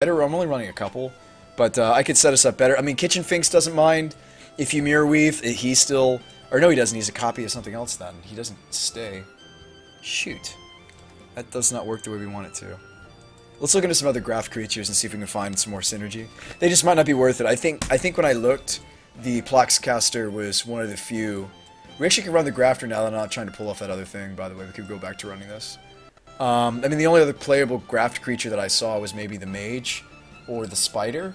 Better. I'm only running a couple, but I could set us up better. I mean, Kitchen Finks doesn't mind if you mirror weave. He still, or no, he doesn't. He's a copy of something else. Then he doesn't stay. Shoot, that does not work the way we want it to. Let's look into some other graph creatures and see if we can find some more synergy. They just might not be worth it. I think when I looked, the Plaxcaster was one of the few. We actually can run the Grafter now that I'm not trying to pull off that other thing, by the way. We could go back to running this. I mean, the only other playable graft creature that I saw was maybe the Mage or the Spider.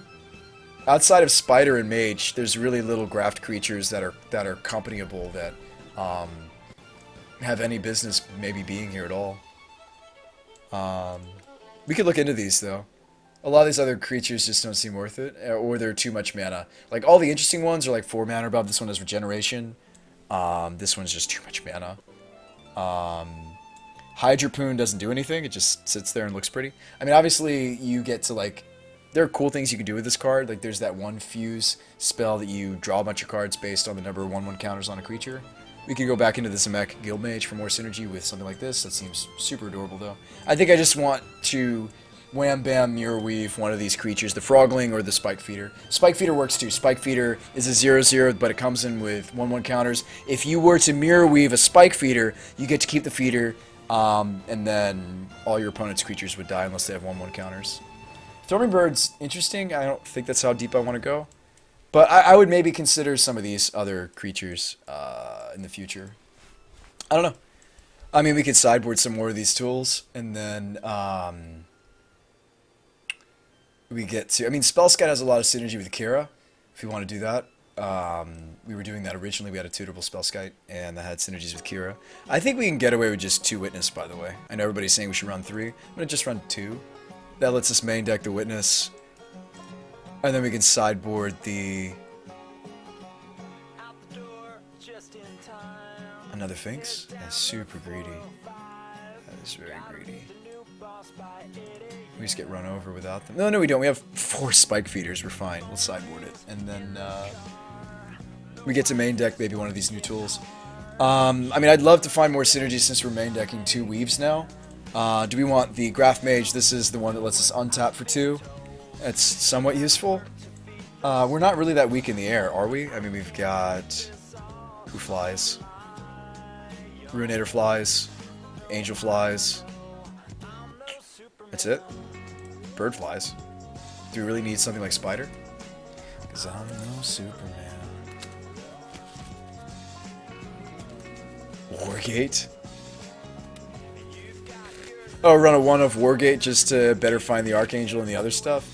Outside of Spider and Mage, there's really little graft creatures that are companyable that have any business maybe being here at all. We could look into these, though. A lot of these other creatures just don't seem worth it, or they're too much mana. Like, all the interesting ones are like 4 mana above. This one has regeneration. This one's just too much mana. Hydropoon doesn't do anything. It just sits there and looks pretty. I mean, obviously, you get to, like... There are cool things you can do with this card. Like, there's that one fuse spell that you draw a bunch of cards based on the number of 1/1 counters on a creature. We could go back into the Zemek Guildmage for more synergy with something like this. That seems super adorable, though. I think I just want to wham bam mirror weave one of these creatures, the Frogling or the Spike Feeder. Spike Feeder works too. Spike Feeder is a 0/0, but it comes in with 1/1 counters. If you were to mirror weave a Spike Feeder, you get to keep the feeder, and then all your opponent's creatures would die unless they have 1/1 counters. Throbbing Bird's interesting. I don't think that's how deep I want to go. But I would maybe consider some of these other creatures in the future. I don't know. I mean, we could sideboard some more of these tools, and then we get to... I mean, Spell Scout has a lot of synergy with Kira, if you want to do that. We were doing that originally. We had a tutable Spell Scout, and that had synergies with Kira. I think we can get away with just 2 Witness, by the way. I know everybody's saying we should run 3. I'm going to just run 2. That lets us main deck the Witness. And then we can sideboard the... Another Finks? That's super greedy. That is very greedy. We just get run over without them. No, we don't. We have 4 Spike Feeders. We're fine. We'll sideboard it. And then we get to main deck maybe one of these new tools. I mean, I'd love to find more synergy since we're main decking 2 Weaves now. Do we want the Graph Mage? This is the one that lets us untap for 2. That's somewhat useful. We're not really that weak in the air, are we? I mean, we've got... Who flies? Ruinator flies. Angel flies. That's it? Bird flies. Do we really need something like Spider? Because I'm no Superman. Wargate? Oh, run a 1 of Wargate just to better find the Archangel and the other stuff?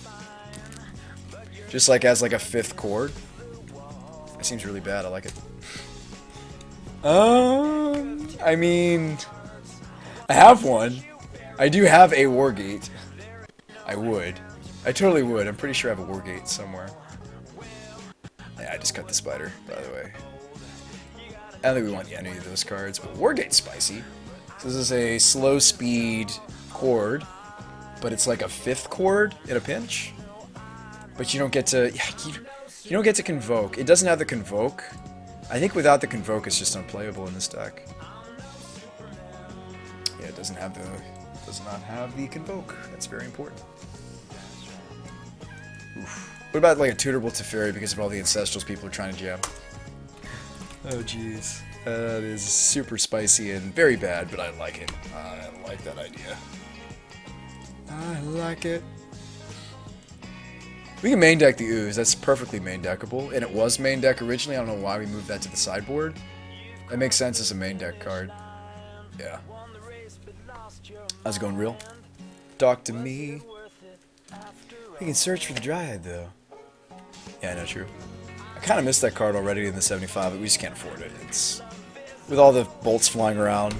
Just like as like a 5th chord? That seems really bad, I like it. I mean... I have one. I do have a Wargate. I would. I totally would. I'm pretty sure I have a Wargate somewhere. Yeah, I just cut the Spider, by the way. I don't think we want any of those cards, but Wargate's spicy. So this is a slow speed chord, but it's like a 5th chord in a pinch. But you don't get to... Yeah, you don't get to Convoke. It doesn't have the Convoke. I think without the Convoke, it's just unplayable in this deck. Yeah, it doesn't have the... Does not have the Convoke. That's very important. Oof. What about like a Tutorable Teferi because of all the Ancestrals people are trying to jam? Oh jeez. That is super spicy and very bad, but I like it. I like that idea. I like it. We can main deck the Ooze. That's perfectly main deckable. And it was main deck originally. I don't know why we moved that to the sideboard. That makes sense as a main deck card. Yeah. How's it going, real? Talk to me. We can search for the Dryad, though. Yeah, I know, true. I kind of missed that card already in the 75, but we just can't afford it. It's... With all the bolts flying around,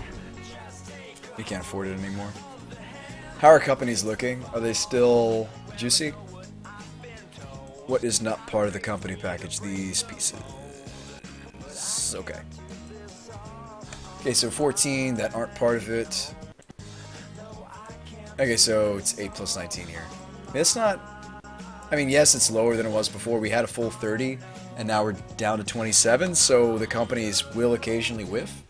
we can't afford it anymore. How are companies looking? Are they still juicy? What is not part of the company package? These pieces. Okay. Okay, so 14 that aren't part of it. Okay, so it's 8 plus 19 here. It's not... I mean, yes, it's lower than it was before. We had a full 30, and now we're down to 27, so the companies will occasionally whiff.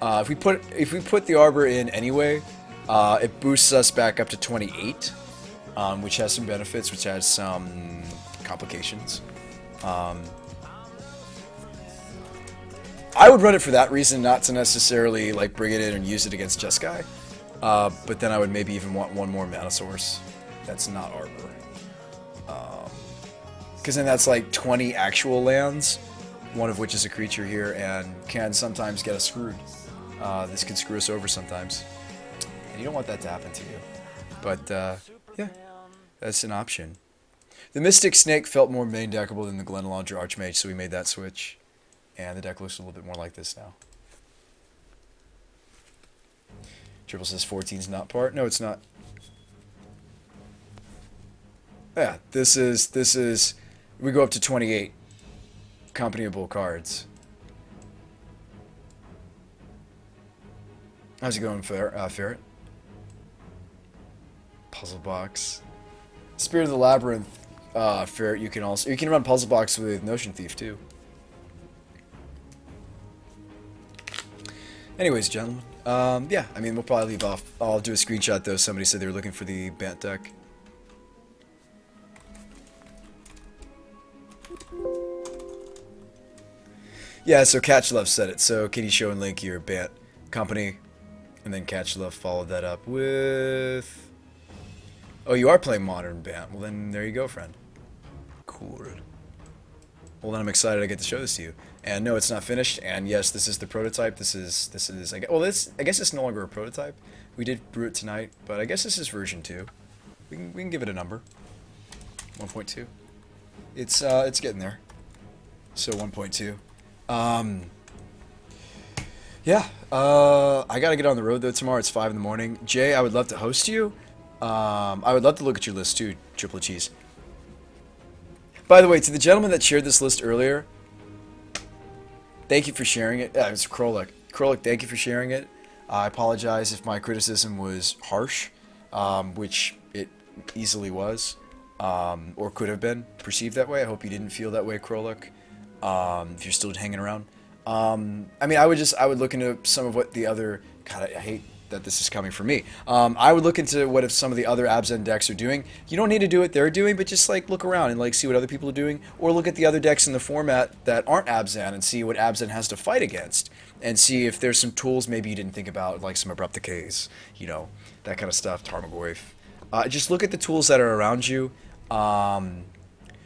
If we put the Arbor in anyway, it boosts us back up to 28. which has some benefits, which has some complications. I would run it for that reason, not to necessarily like bring it in and use it against Jeskai. But then I would maybe even want one more mana source that's not Arbor. Because then that's like 20 actual lands, one of which is a creature here, and can sometimes get us screwed. This can screw us over sometimes. And you don't want that to happen to you. But, yeah, that's an option. The Mystic Snake felt more main deckable than the Glenelondra Archmage, so we made that switch. And the deck looks a little bit more like this now. Triple says 14's not part. No, it's not. Yeah, this is, we go up to 28 companyable cards. How's it going, Ferret? Puzzle Box. Spirit of the Labyrinth, Ferret, you can run Puzzle Box with Notion Thief, too. Anyways, gentlemen, yeah, I mean, we'll probably leave off. I'll do a screenshot, though. Somebody said they were looking for the Bant deck. Yeah, so Catch Love said it. So can you show and link your Bant company? And then Catch Love followed that up with... Oh, you are playing Modern Bant. Well, then there you go, friend. Cool. Well, then I'm excited I get to show this to you. And no, it's not finished. And yes, this is the prototype. This is I guess it's no longer a prototype. We did brew it tonight, but I guess this is version 2. We can give it a number. 1.2. It's getting there. So 1.2. Yeah. I gotta get on the road though tomorrow. It's 5 in the morning. Jay, I would love to host you. I would love to look at your list too, Triple Cheese. By the way, to the gentleman that shared this list earlier, thank you for sharing it. It's Krolik. Krolik, thank you for sharing it. I apologize if my criticism was harsh, which it easily was, or could have been perceived that way. I hope you didn't feel that way, Krolik, if you're still hanging around. I mean, I would look into some of what the other... God, I hate that this is coming from me. I would look into what if some of the other Abzan decks are doing. You don't need to do what they're doing, but just like look around and like see what other people are doing, or look at the other decks in the format that aren't Abzan and see what Abzan has to fight against, and see if there's some tools maybe you didn't think about, like some Abrupt Decays, you know, that kind of stuff, Tarmogoyf. Just look at the tools that are around you.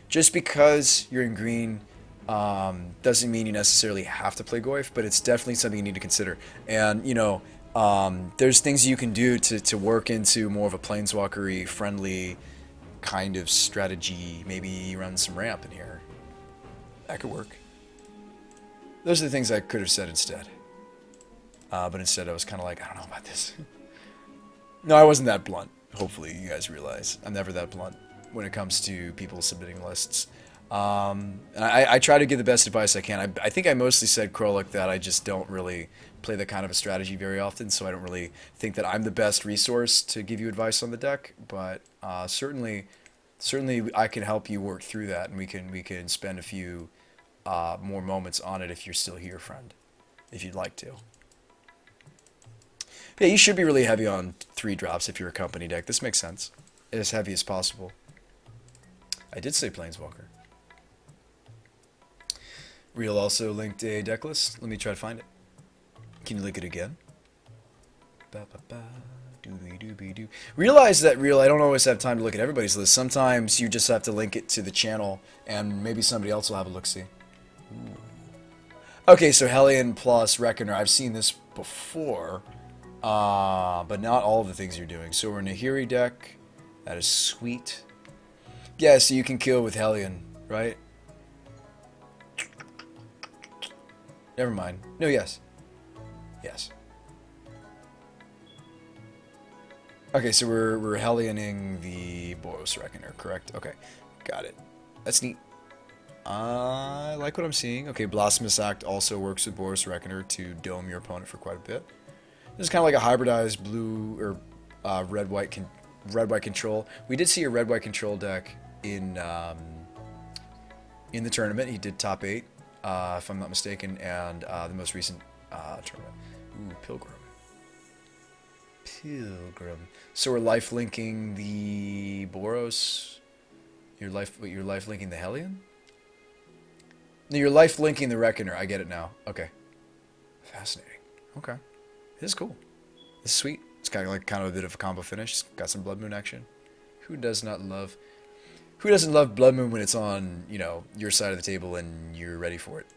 Just because you're in green doesn't mean you necessarily have to play Goyf, but it's definitely something you need to consider. And, you know, there's things you can do to work into more of a planeswalker-y, friendly kind of strategy. Maybe run some ramp in here. That could work. Those are the things I could have said instead. But instead I was kind of like, I don't know about this. No, I wasn't that blunt. Hopefully you guys realize I'm never that blunt when it comes to people submitting lists. And I try to give the best advice I can. I think I mostly said, Krolik, that I just don't really play that kind of a strategy very often, so I don't really think that I'm the best resource to give you advice on the deck, but certainly I can help you work through that, and we can spend a few more moments on it if you're still here, friend, if you'd like to. Yeah, you should be really heavy on 3 drops if you're a company deck. This makes sense. As heavy as possible. I did say Planeswalker. Real also linked a deck list. Let me try to find it. Can you link it again? Realize that, Real, I don't always have time to look at everybody's list. Sometimes you just have to link it to the channel, and maybe somebody else will have a look-see. Okay, so Hellion plus Reckoner. I've seen this before, but not all of the things you're doing. So we're in a Nahiri deck. That is sweet. Yeah, so you can kill with Hellion, right? Never mind. No, yes. Yes. Okay, so we're Hellioning the Boros Reckoner, correct? Okay, got it. That's neat. I like what I'm seeing. Okay, Blasphemous Act also works with Boros Reckoner to dome your opponent for quite a bit. This is kind of like a hybridized blue or red-white control. We did see a red-white control deck in the tournament. He did top 8. If I'm not mistaken, and the most recent tournament. Ooh, Pilgrim. Pilgrim. So we're life linking the Boros. You're life linking the Hellion? No, you're life linking the Reckoner. I get it now. Okay. Fascinating. Okay. This is cool. This is sweet. It's kind of a bit of a combo finish. It's got some Blood Moon action. Who doesn't love Blood Moon when it's on, you know, your side of the table and you're ready for it?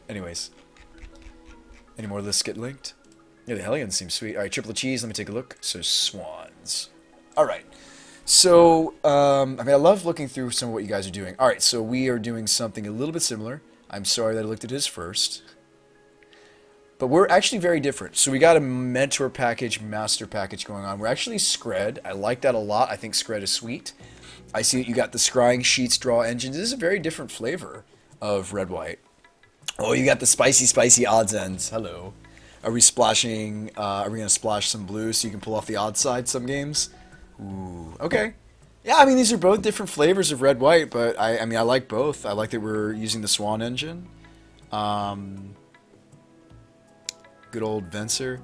Anyways. Any more lists get linked? Yeah, the Hellion seems sweet. Alright, triple cheese. Let me take a look. So, swans. Alright. So, I mean, I love looking through some of what you guys are doing. Alright, so we are doing something a little bit similar. I'm sorry that I looked at his first. But we're actually very different. So we got a mentor package, master package going on. We're actually Scred. I like that a lot. I think Scred is sweet. I see that you got the scrying sheets, draw engines. This is a very different flavor of red-white. Oh, you got the spicy, spicy odds ends. Hello. Are we splashing, are we going to splash some blue so you can pull off the odd side some games? Ooh, okay. Yeah, I mean, these are both different flavors of red-white, but I mean, I like both. I like that we're using the Swan engine. Good old Venser.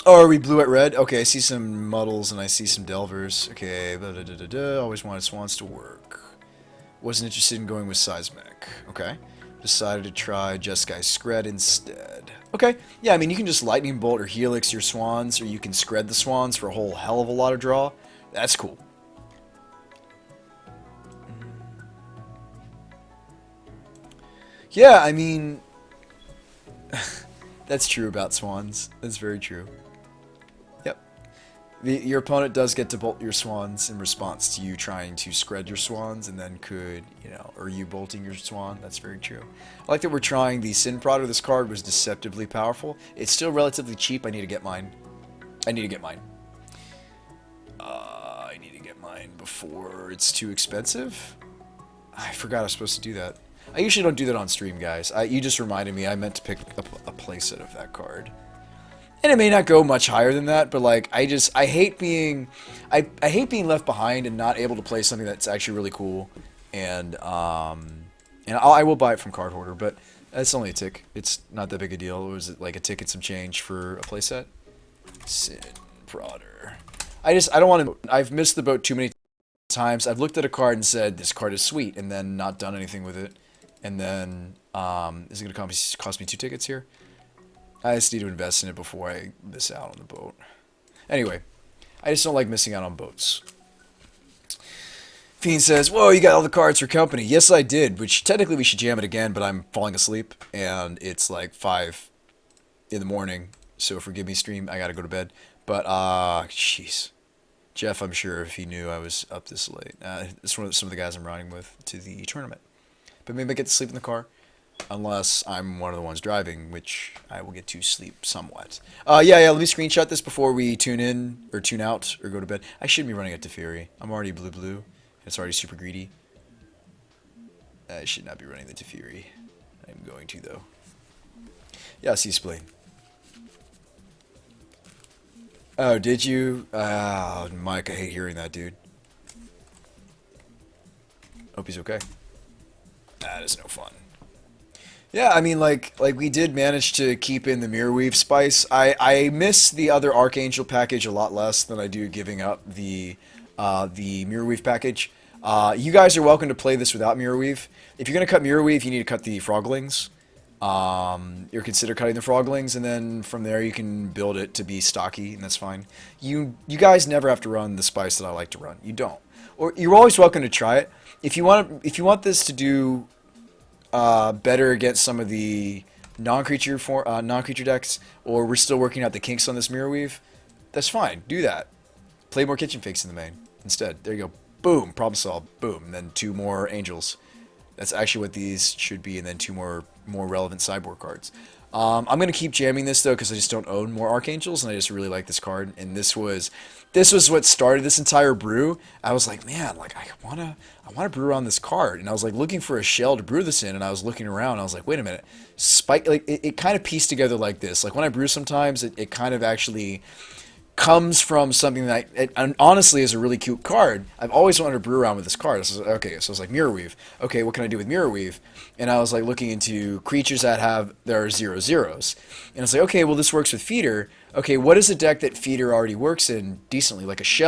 Oh, are we blue at red? Okay, I see some Muddles and I see some Delvers. Okay, always wanted Swans to work. Wasn't interested in going with Seismic. Okay. Decided to try Jeskai Scred instead. Okay, yeah, I mean, you can just Lightning Bolt or Helix your Swans, or you can Scred the Swans for a whole hell of a lot of draw. That's cool. Yeah, I mean... That's true about Swans. That's very true. Yep. Your opponent does get to bolt your Swans in response to you trying to Scred your Swans, and then could, you know, or you bolting your Swan. That's very true. I like that we're trying the Sin Prodder. This card was deceptively powerful. It's still relatively cheap. I need to get mine. I need to get mine. I need to get mine before it's too expensive. I forgot I was supposed to do that. I usually don't do that on stream, guys. You just reminded me I meant to pick up a playset of that card. And it may not go much higher than that, but like I hate being I hate being left behind and not able to play something that's actually really cool. And I will buy it from Card Hoarder, but that's only a tick. It's not that big a deal. It was like a tick and some change for a playset. Sin Prodder. I don't want to. I've missed the boat too many times. I've looked at a card and said this card is sweet, and then not done anything with it. And then, is it going to cost me 2 tickets here? I just need to invest in it before I miss out on the boat. Anyway, I just don't like missing out on boats. Fiend says, whoa, you got all the cards for company. Yes, I did, which technically we should jam it again, but I'm falling asleep, and it's like 5 in the morning, so forgive me, stream, I gotta go to bed. But, jeez. Jeff, I'm sure if he knew I was up this late. It's one of some of the guys I'm riding with to the tournament. But maybe I get to sleep in the car, unless I'm one of the ones driving, which I will get to sleep somewhat. Yeah, let me screenshot this before we tune in, or tune out, or go to bed. I shouldn't be running at Teferi. I'm already blue. It's already super greedy. I should not be running the Teferi. I'm going to, though. Yeah, see Spleen. Oh, did you? Oh, Mike, I hate hearing that, dude. Hope he's okay. That is no fun. Yeah, I mean, like we did manage to keep in the Mirrorweave spice. I miss the other Archangel package a lot less than I do giving up the Mirrorweave package. You guys are welcome to play this without Mirrorweave. If you're going to cut Mirrorweave, you need to cut the Froglings. You're consider cutting the Froglings, and then from there you can build it to be stocky, and that's fine. You guys never have to run the spice that I like to run. You don't. Or you're always welcome to try it. If you want this to do better against some of the non-creature decks, or we're still working out the kinks on this Mirrorweave, that's fine. Do that. Play more Kitchen Finks in the main instead. There you go. Boom. Problem solved. Boom. And then 2 more Angels. That's actually what these should be, and then 2 more relevant sideboard cards. I'm going to keep jamming this, though, because I just don't own more Archangels, and I just really like this card. And this was what started this entire brew. I was like, man, like I wanna brew on this card, and I was like looking for a shell to brew this in, and I was looking around, and I was like, wait a minute, Spike, like it kind of pieced together like this. Like when I brew sometimes, it kind of actually comes from something that and honestly is a really cute card. I've always wanted to brew around with this card. So, okay, so it's like Mirror Weave. Okay, what can I do with Mirror Weave? And I was like looking into creatures that have there are 0/0s, and it's like, okay, well this works with Feeder. Okay, what is a deck that Feeder already works in decently? Like a Shell